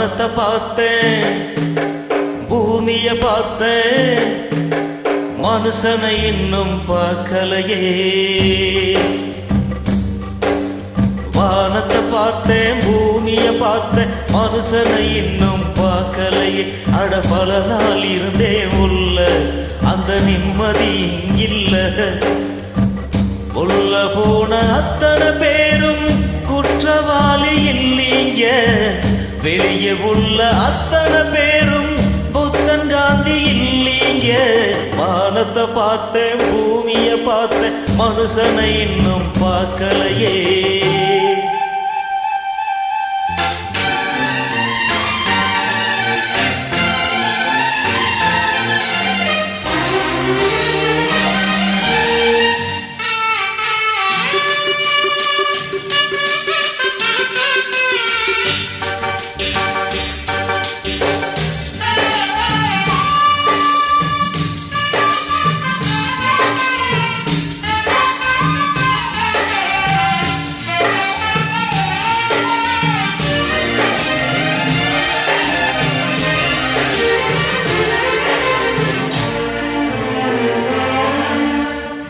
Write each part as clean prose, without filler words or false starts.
வானத்தை பார்த்தேன், பூமிய பார்த்தேன், மனுஷனை இன்னும் பார்க்கலையே. வானத்தை பார்த்தேன், பூமிய பார்த்தேன், மனுஷனை இன்னும் பார்க்கலையே. அட பல நாள் இருந்தே உள்ள அந்த நிம்மதி இல்ல. உள்ள போன அத்தனை பேரும் குற்றவாளி இல்லீங்க. வெளியே உள்ள அத்தனை பேரும் புத்தன் காந்தி இல்லீங்க. வானத்தை பார்த்தேன், பூமிய பார்த்தேன், மனுஷனை இன்னும் பார்க்கலையே.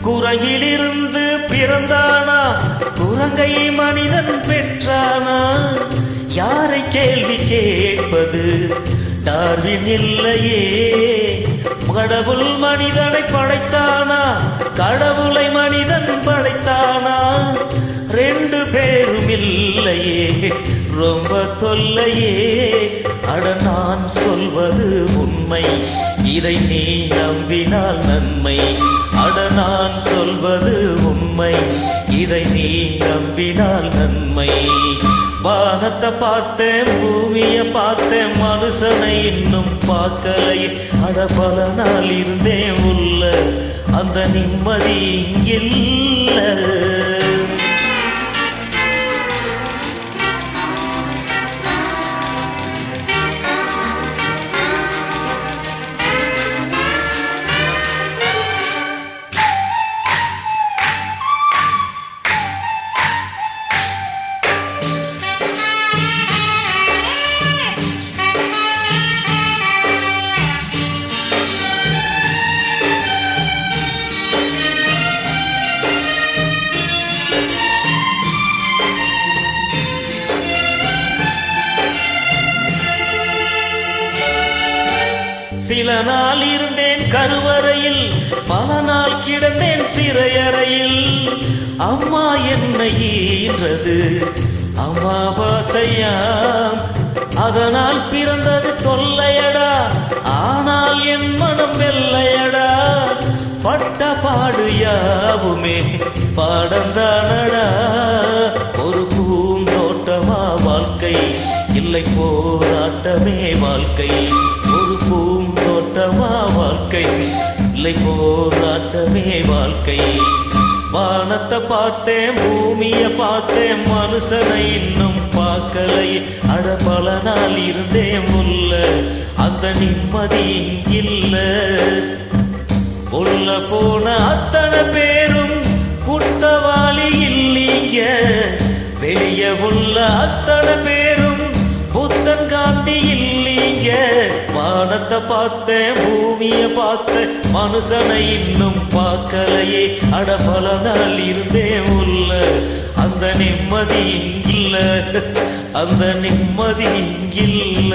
குரங்கிலிருந்து பிறந்தானா, குரங்கை மனிதன் பெற்றானா? யாரை கேள்வி கேட்பது? டார்வின் இல்லையே. கடவுள் மனிதனை படைத்தானா, கடவுளை மனிதன் படைத்தானா? ரெண்டு பேரும் இல்லையே, ரொம்ப தொல்லையே. அட நான் சொல்வது உண்மை, இதை நீ நம்பினால் நன்மை. அட நான் சொல்வது உண்மை, இதை நீ நம்பினால் நன்மை. வானத்தை பார்த்தேன், பூமிய பார்த்தேன், மனுஷனை இன்னும் பார்க்கலை. அட பல நாள் இருந்தேன் உள்ள அந்த நிம்மதி இல்ல. சில நாள் இருந்தேன் கருவறையில், பல நாள் கிடந்தேன் சிறையறையில். அம்மா என்னை ஈன்றது அமாவாசையாம், அதனால் பிறந்தது தொல்லையடா. ஆனால் என் மனம் வெள்ளையடா. பட்ட பாடு யாவுமே பாடந்தானடா. ஒரு பூந்தோட்டமா வாழ்க்கை, இல்லை போராட்டமே வாழ்க்கை. ஒரு பூந்தோட்டமா வாழ்க்கை, இல்லை போராட்டமே வாழ்க்கை. வானத்தை பார்த்தேன், பூமிய பார்த்தேன், மனுஷனை இன்னும் பார்க்கலை. அட பல நாள் இருந்தேன் உள்ள அந்த நிம்மதி இல்ல. உள்ள போன அத்தனை பேரும் குற்றவாளி இல்லீங்க. வெளியே உள்ள அத்தனை பேரும் புத்தன் காந்தி இல்லீங்க. வானத்தை பார்த்தேன், பூமிய பார்த்தேன், மனுஷனை இன்னும் பார்க்கலையே. அட பல நாள் இருந்தேன் உள்ள அந்த நிம்மதி இல்ல, அந்த நிம்மதி இல்ல.